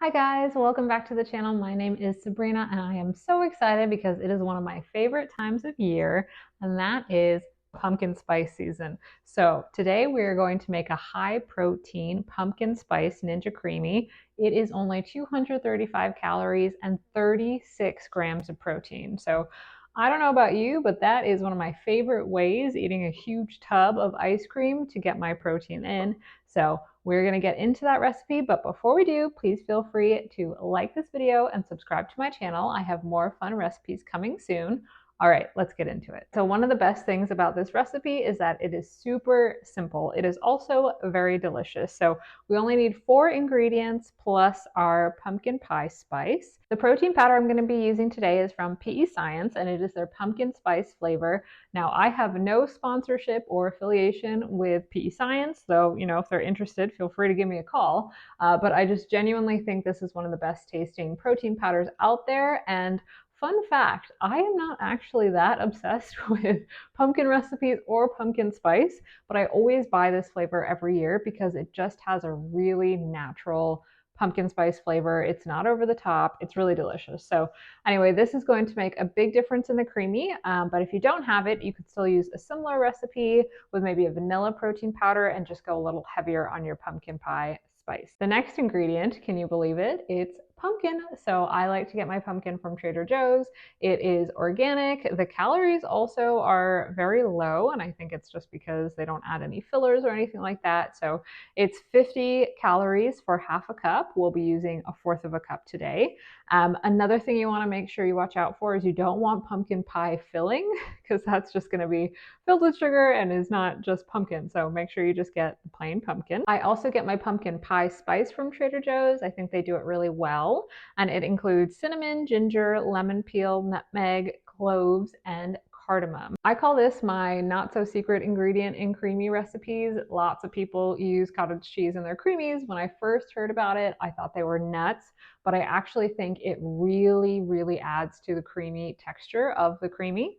Hi guys, welcome back to the channel. My name is Sabrina and I am so excited because it is one of my favorite times of year, and that is pumpkin spice season. So today we are going to make a high protein pumpkin spice Ninja Creami. It is only 235 calories and 36 grams of protein. So I don't know about you, but that is one of my favorite ways, eating a huge tub of ice cream to get my protein in. So we're going to get into that recipe, but before we do, please feel free to like this video and subscribe to my channel. I have more fun recipes coming soon. All right, let's get into it. So one of the best things about this recipe is that it is super simple. It is also very delicious. So we only need 4 ingredients plus our pumpkin pie spice. The protein powder I'm going to be using today is from PE Science, and it is their pumpkin spice flavor. Now, I have no sponsorship or affiliation with PE Science, though, if they're interested, feel free to give me a call. But I just genuinely think this is one of the best tasting protein powders out there. And fun fact, I am not actually that obsessed with pumpkin recipes or pumpkin spice, but I always buy this flavor every year because it just has a really natural pumpkin spice flavor. It's not over the top. It's really delicious. So anyway, this is going to make a big difference in the Creami, but if you don't have it, you could still use a similar recipe with maybe a vanilla protein powder and just go a little heavier on your pumpkin pie spice. The next ingredient, can you believe it? It's pumpkin. So I like to get my pumpkin from Trader Joe's. It is organic. The calories also are very low, and I think it's just because they don't add any fillers or anything like that. So it's 50 calories for half a cup. We'll be using a fourth of a cup today. Another thing you want to make sure you watch out for is you don't want pumpkin pie filling, because that's just going to be filled with sugar and is not just pumpkin. So make sure you just get the plain pumpkin. I also get my pumpkin pie spice from Trader Joe's. I think they do it really well. And it includes cinnamon, ginger, lemon peel, nutmeg, cloves, and cardamom. I call this my not so secret ingredient in Creami recipes. Lots of people use cottage cheese in their Creamies. When I first heard about it, I thought they were nuts, but I actually think it really, really adds to the creamy texture of the Creami.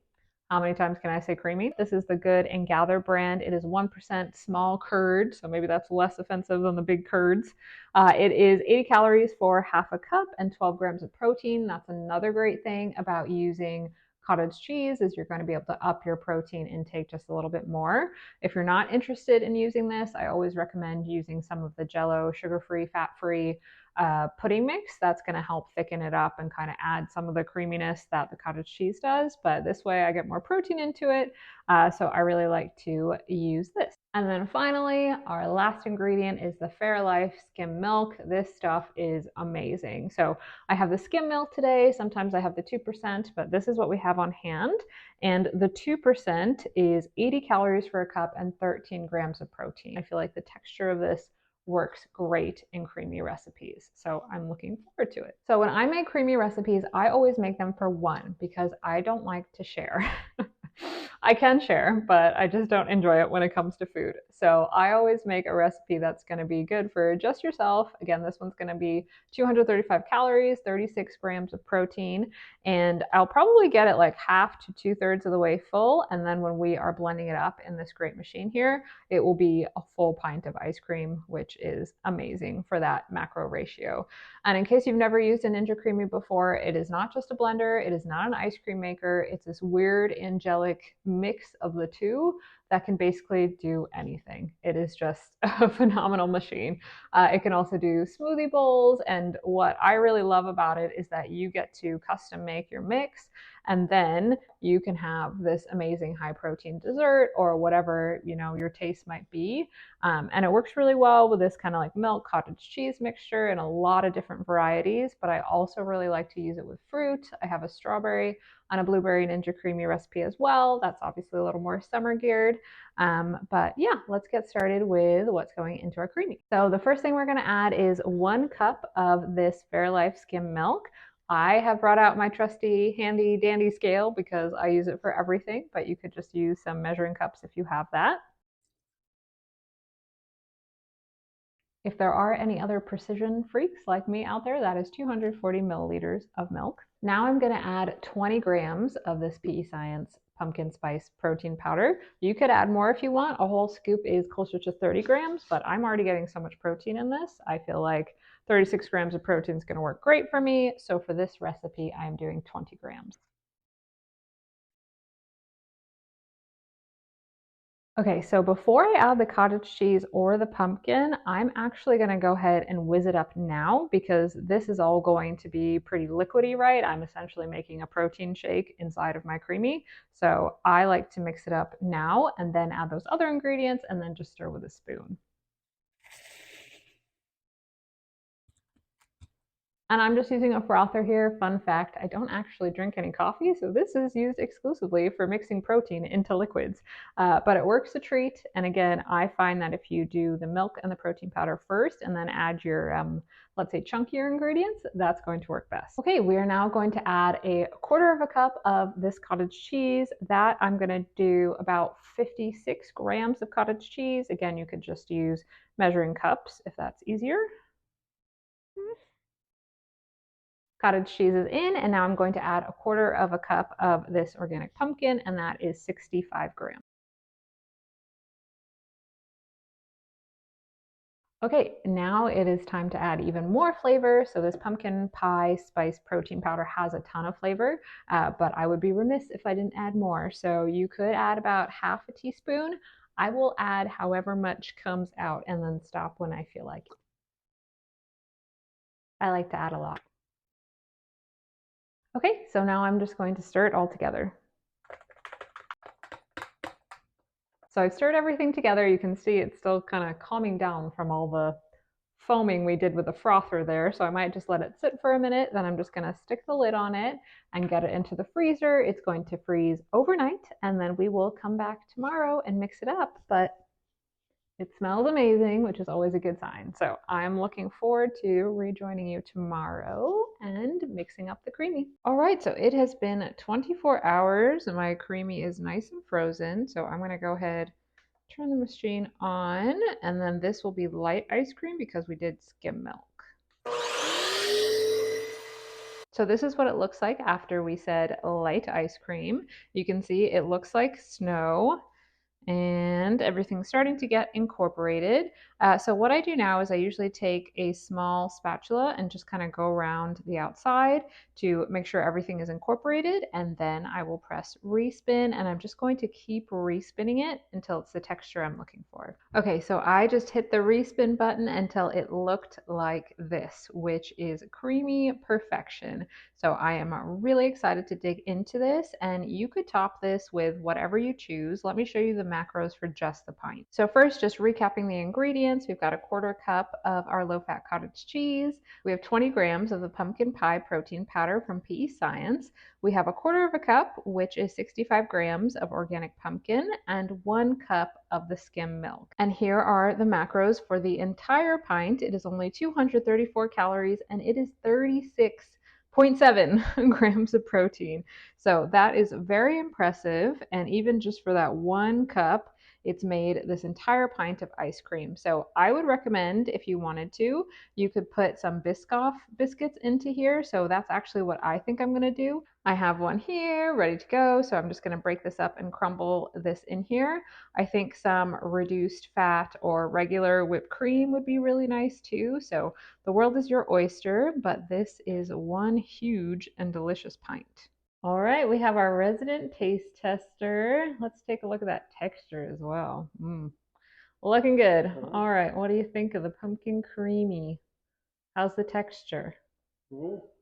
How many times can I say creamy? This is the Good and Gather brand. It is 1% small curd, so maybe that's less offensive than the big curds. It is 80 calories for half a cup and 12 grams of protein. That's another great thing about using cottage cheese, is you're going to be able to up your protein intake just a little bit more. If you're not interested in using this, I always recommend using some of the Jello sugar-free, fat-free pudding mix. That's going to help thicken it up and kind of add some of the creaminess that the cottage cheese does. But this way I get more protein into it. So I really like to use this. And then finally, our last ingredient is the Fairlife skim milk. This stuff is amazing. So I have the skim milk today. Sometimes I have the 2%, but this is what we have on hand. And the 2% is 80 calories for a cup and 13 grams of protein. I feel like the texture of this works great in Creami recipes. So I'm looking forward to it. So when I make Creami recipes, I always make them for one because I don't like to share. I can share, but I just don't enjoy it when it comes to food. So I always make a recipe that's going to be good for just yourself. Again, this one's going to be 235 calories, 36 grams of protein, and I'll probably get it like half to 2/3 of the way full. And then when we are blending it up in this great machine here, it will be a full pint of ice cream, which is amazing for that macro ratio. And in case you've never used a Ninja Creami before, it is not just a blender. It is not an ice cream maker. It's this weird angelic mix of the two that can basically do anything. It is just a phenomenal machine. It can also do smoothie bowls, and what I really love about it is that you get to custom make your mix, and then you can have this amazing high protein dessert or whatever your taste might be. And it works really well with this kind of like milk cottage cheese mixture and a lot of different varieties, but I also really like to use it with fruit. I have a strawberry and a blueberry Ninja Creami recipe as well. That's obviously a little more summer geared. But yeah, let's get started with what's going into our Creami. So the first thing we're going to add is 1 cup of this Fairlife skim milk. I have brought out my trusty handy dandy scale because I use it for everything, but you could just use some measuring cups if you have that. If there are any other precision freaks like me out there, that is 240 milliliters of milk. Now I'm going to add 20 grams of this PE Science pumpkin spice protein powder. You could add more if you want. A whole scoop is closer to 30 grams, but I'm already getting so much protein in this. I feel like 36 grams of protein is going to work great for me. So for this recipe, I'm doing 20 grams. Okay, so before I add the cottage cheese or the pumpkin, I'm actually gonna go ahead and whiz it up now because this is all going to be pretty liquidy, right? I'm essentially making a protein shake inside of my creamy. So I like to mix it up now and then add those other ingredients and then just stir with a spoon. And I'm just using a frother here. Fun fact, I don't actually drink any coffee, so this is used exclusively for mixing protein into liquids. But it works a treat. And again, I find that if you do the milk and the protein powder first and then add your, let's say, chunkier ingredients, that's going to work best. Okay, we are now going to add a quarter of a cup of this cottage cheese. That I'm gonna do about 56 grams of cottage cheese. Again, you could just use measuring cups if that's easier. Cottage cheese is in, and now I'm going to add a quarter of a cup of this organic pumpkin, and that is 65 grams. Okay, now it is time to add even more flavor. So this pumpkin pie spice protein powder has a ton of flavor, but I would be remiss if I didn't add more. So you could add about half a teaspoon. I will add however much comes out and then stop when I feel like it. I like to add a lot. Okay, so now I'm just going to stir it all together. So I've stirred everything together. You can see it's still kind of calming down from all the foaming we did with the frother there. So I might just let it sit for a minute. Then I'm just going to stick the lid on it and get it into the freezer. It's going to freeze overnight, and then we will come back tomorrow and mix it up. But it smells amazing, which is always a good sign. So I'm looking forward to rejoining you tomorrow and mixing up the creamy. All right, so it has been 24 hours and my creamy is nice and frozen. So I'm gonna go ahead, turn the machine on, and then this will be light ice cream because we did skim milk. So this is what it looks like after we said light ice cream. You can see it looks like snow, and everything's starting to get incorporated. So what I do now is I usually take a small spatula and just kind of go around the outside to make sure everything is incorporated, and then I will press respin, and I'm just going to keep respinning it until it's the texture I'm looking for. Okay, so I just hit the respin button until it looked like this, which is creamy perfection. So I am really excited to dig into this, and you could top this with whatever you choose. Let me show you the macros for just the pint. So first, just recapping the ingredients, we've got a quarter cup of our low-fat cottage cheese. We have 20 grams of the pumpkin pie protein powder from PE Science. We have a quarter of a cup, which is 65 grams of organic pumpkin, and 1 cup of the skim milk. And here are the macros for the entire pint. It is only 234 calories, and it is 36.7 grams of protein. So that is very impressive. And even just for that 1 cup, it's made this entire pint of ice cream. So I would recommend, if you wanted to, you could put some Biscoff biscuits into here. So that's actually what I think I'm gonna do. I have one here ready to go. So I'm just gonna break this up and crumble this in here. I think some reduced fat or regular whipped cream would be really nice too. So the world is your oyster, but this is one huge and delicious pint. All right, we have our resident taste tester. Let's take a look at that texture as well. Looking good. All right, what do you think of the pumpkin creamy? How's the texture?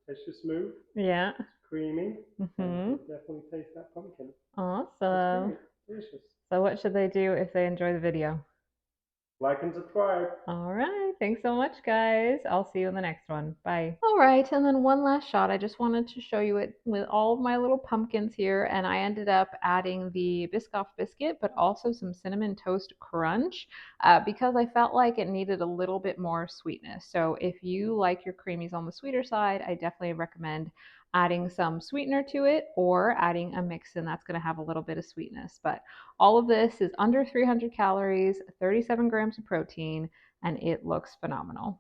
Texture smooth. Yeah. It's creamy. Definitely taste that pumpkin. Awesome. Delicious. So what should they do if they enjoy the video? Like and subscribe. All right. Thanks so much, guys. I'll see you in the next one. Bye. All right. And then one last shot. I just wanted to show you it with all of my little pumpkins here. And I ended up adding the Biscoff biscuit, but also some cinnamon toast crunch because I felt like it needed a little bit more sweetness. So if you like your creamies on the sweeter side, I definitely recommend adding some sweetener to it or adding a mix-in that's going to have a little bit of sweetness. But all of this is under 300 calories, 37 grams of protein, and it looks phenomenal.